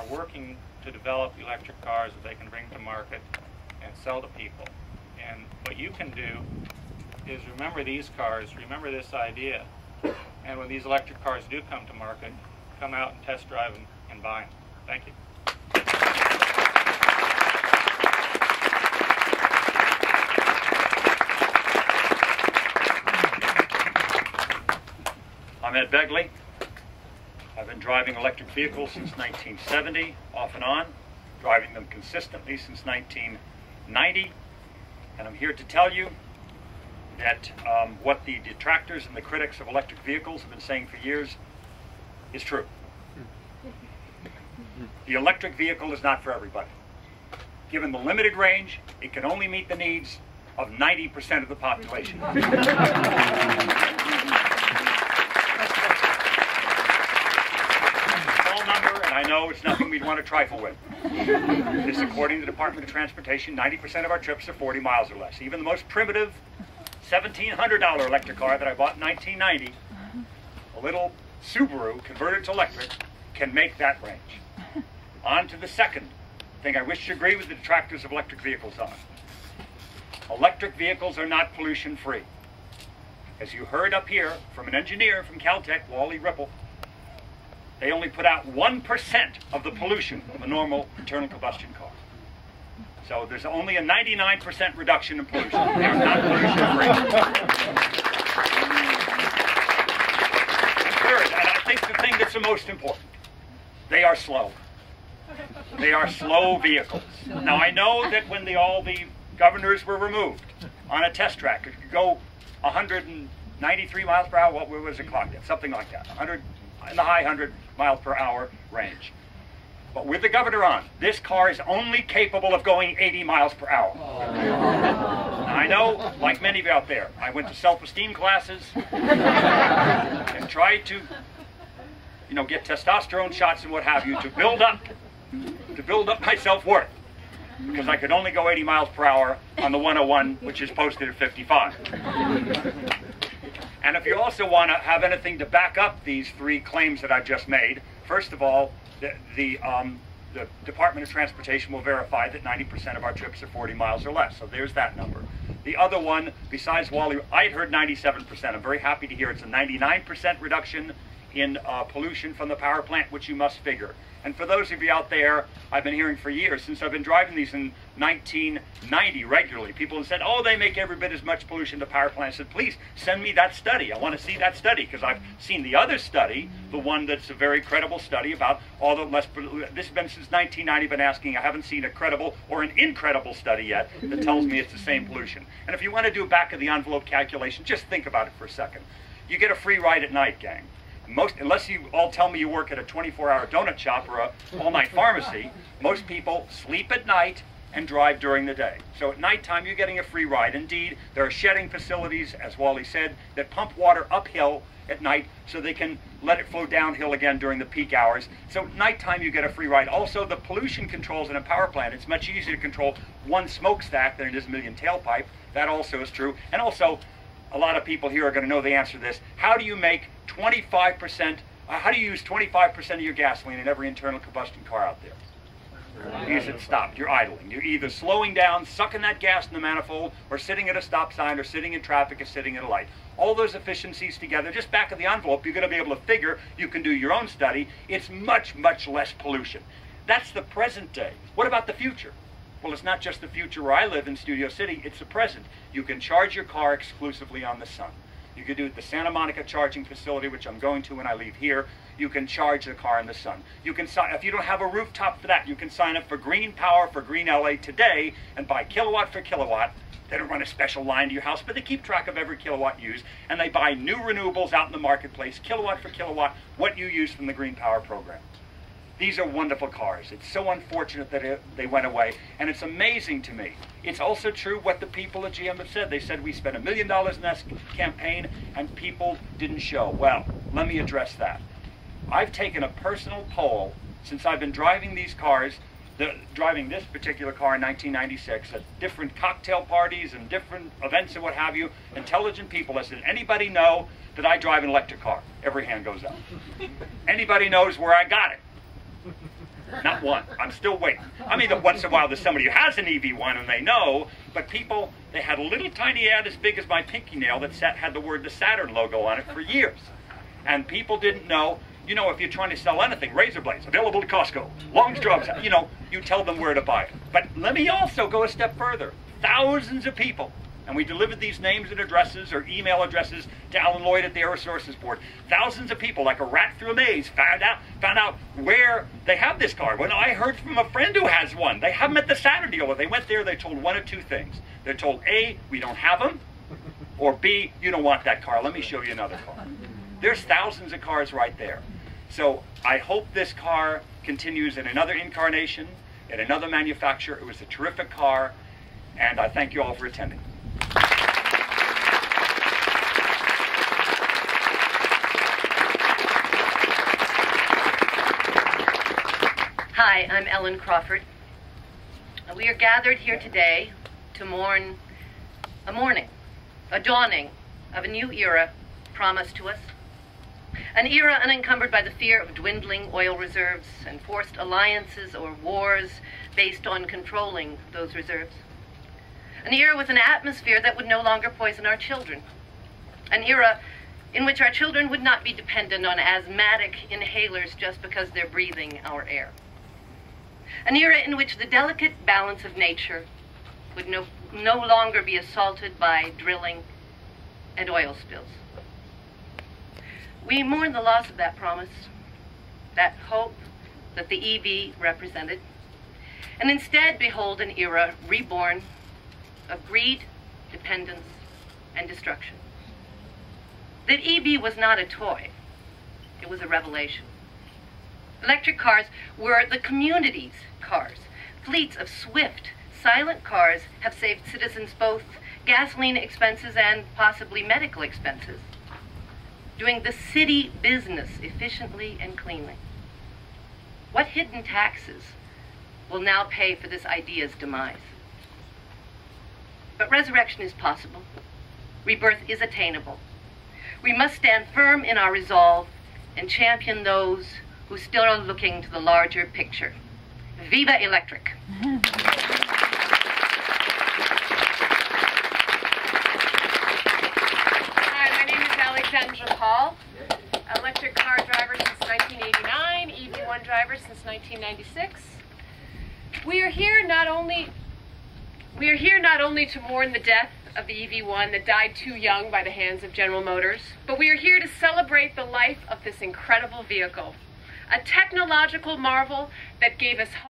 working to develop electric cars that they can bring to market and sell to people. And what you can do is remember these cars, remember this idea, and when these electric cars do come to market, come out and test drive them and buy them. Thank you. I'm Ed Begley. I've been driving electric vehicles since 1970, off and on, driving them consistently since 1990, and I'm here to tell you that what the detractors and the critics of electric vehicles have been saying for years is true. The electric vehicle is not for everybody. Given the limited range, it can only meet the needs of 90% of the population. I know it's nothing we'd want to trifle with. This, according to the Department of Transportation, 90% of our trips are 40 miles or less. Even the most primitive $1,700 electric car that I bought in 1990, a little Subaru converted to electric, can make that range. On to the second thing I wish to agree with the detractors of electric vehicles on. Electric vehicles are not pollution-free. As you heard up here from an engineer from Caltech, Wally, Rippel, they only put out 1% of the pollution of a normal internal combustion car. So there's only a 99% reduction in pollution. They are not pollution-free. Third, and I think the thing that's the most important, they are slow. They are slow vehicles. Now I know that when all the governors were removed on a test track, it could go 193 miles per hour. What was it clocked at? Something like that. 100 in the high 100 mile per hour range. But with the governor on, this car is only capable of going 80 miles per hour. Now, I know, like many of you out there, I went to self-esteem classes and tried to, get testosterone shots and what have you to build up my self-worth, because I could only go 80 miles per hour on the 101, which is posted at 55. And if you also want to have anything to back up these three claims that I've just made, first of all, the Department of Transportation will verify that 90% of our trips are 40 miles or less. So there's that number. The other one, besides Wally, I had heard 97%. I'm very happy to hear it's a 99% reduction in pollution from the power plant, which you must figure. And for those of you out there, I've been hearing for years, since I've been driving these in 1990 regularly, people have said, oh, they make every bit as much pollution to power plants. I said, please, send me that study. I want to see that study, because I've seen the other study, the one that's a very credible study about all the less, this has been since 1990, I've been asking, I haven't seen a credible or an incredible study yet that tells me it's the same pollution. And if you want to do a back of the envelope calculation, just think about it for a second. You get a free ride at night, gang. Unless you all tell me you work at a 24-hour donut shop or a all-night pharmacy, most people sleep at night and drive during the day. So at nighttime, you're getting a free ride. Indeed, there are shedding facilities, as Wally said, that pump water uphill at night so they can let it flow downhill again during the peak hours. So at nighttime, you get a free ride. Also, the pollution controls in a power plant, it's much easier to control one smokestack than it is a million tailpipe. That also is true. And also, a lot of people here are going to know the answer to this. How do you make 25%, how do you use 25% of your gasoline in every internal combustion car out there? Because it's stopped. You're idling. You're either slowing down, sucking that gas in the manifold, or sitting at a stop sign, or sitting in traffic, or sitting at a light. All those efficiencies together, just back of the envelope, you're going to be able to figure, you can do your own study, it's much, much less pollution. That's the present day. What about the future? Well, it's not just the future where I live in Studio City, it's the present. You can charge your car exclusively on the sun. You can do it at the Santa Monica charging facility, which I'm going to when I leave here. You can charge the car in the sun. You can sign, if you don't have a rooftop for that, you can sign up for Green Power for Green LA today and buy kilowatt for kilowatt. They don't run a special line to your house, but they keep track of every kilowatt used, and they buy new renewables out in the marketplace, kilowatt for kilowatt, what you use from the Green Power program. These are wonderful cars. It's so unfortunate that they went away, and it's amazing to me. It's also true what the people at GM have said. They said we spent $1 million in this campaign, and people didn't show. Well, let me address that. I've taken a personal poll since I've been driving these cars, driving this particular car in 1996 at different cocktail parties and different events and what have you. Intelligent people. I said, anybody know that I drive an electric car? Every hand goes up. Anybody knows where I got it? Not one. I'm still waiting. I mean, once in a while there's somebody who has an EV1 and they know, but people, they had a little tiny ad as big as my pinky nail that had the word the Saturn logo on it for years. And people didn't know, you know, if you're trying to sell anything, razor blades, available to Costco, long drugs, you know, you tell them where to buy it. But let me also go a step further. Thousands of people, and we delivered these names and addresses or email addresses to Alan Lloyd at the Air Resources Board. Thousands of people, like a rat through a maze, found out where they have this car. When I heard from a friend who has one, they have them at the Saturn dealer. They went there, they told one of two things. They're told, A, we don't have them, or B, you don't want that car. Let me show you another car. There's thousands of cars right there. So I hope this car continues in another incarnation, in another manufacturer. It was a terrific car, and I thank you all for attending. Hi, I'm Ellen Crawford. We are gathered here today to mourn a dawning of a new era promised to us. An era unencumbered by the fear of dwindling oil reserves and forced alliances or wars based on controlling those reserves. An era with an atmosphere that would no longer poison our children. An era in which our children would not be dependent on asthmatic inhalers just because they're breathing our air. An era in which the delicate balance of nature would no longer be assaulted by drilling and oil spills. We mourn the loss of that promise, that hope that the EV represented, and instead behold an era reborn of greed, dependence, and destruction. That EV was not a toy, it was a revelation. Electric cars were the community's cars. Fleets of swift, silent cars have saved citizens both gasoline expenses and possibly medical expenses, doing the city business efficiently and cleanly. What hidden taxes will now pay for this idea's demise? But resurrection is possible. Rebirth is attainable. We must stand firm in our resolve and champion those who still are looking to the larger picture. Viva Electric! Hi, my name is Alexandra, electric car driver since 1989, EV1 driver since 1996. We are here not only to mourn the death of the EV1 that died too young by the hands of General Motors, but we are here to celebrate the life of this incredible vehicle, a technological marvel that gave us hope.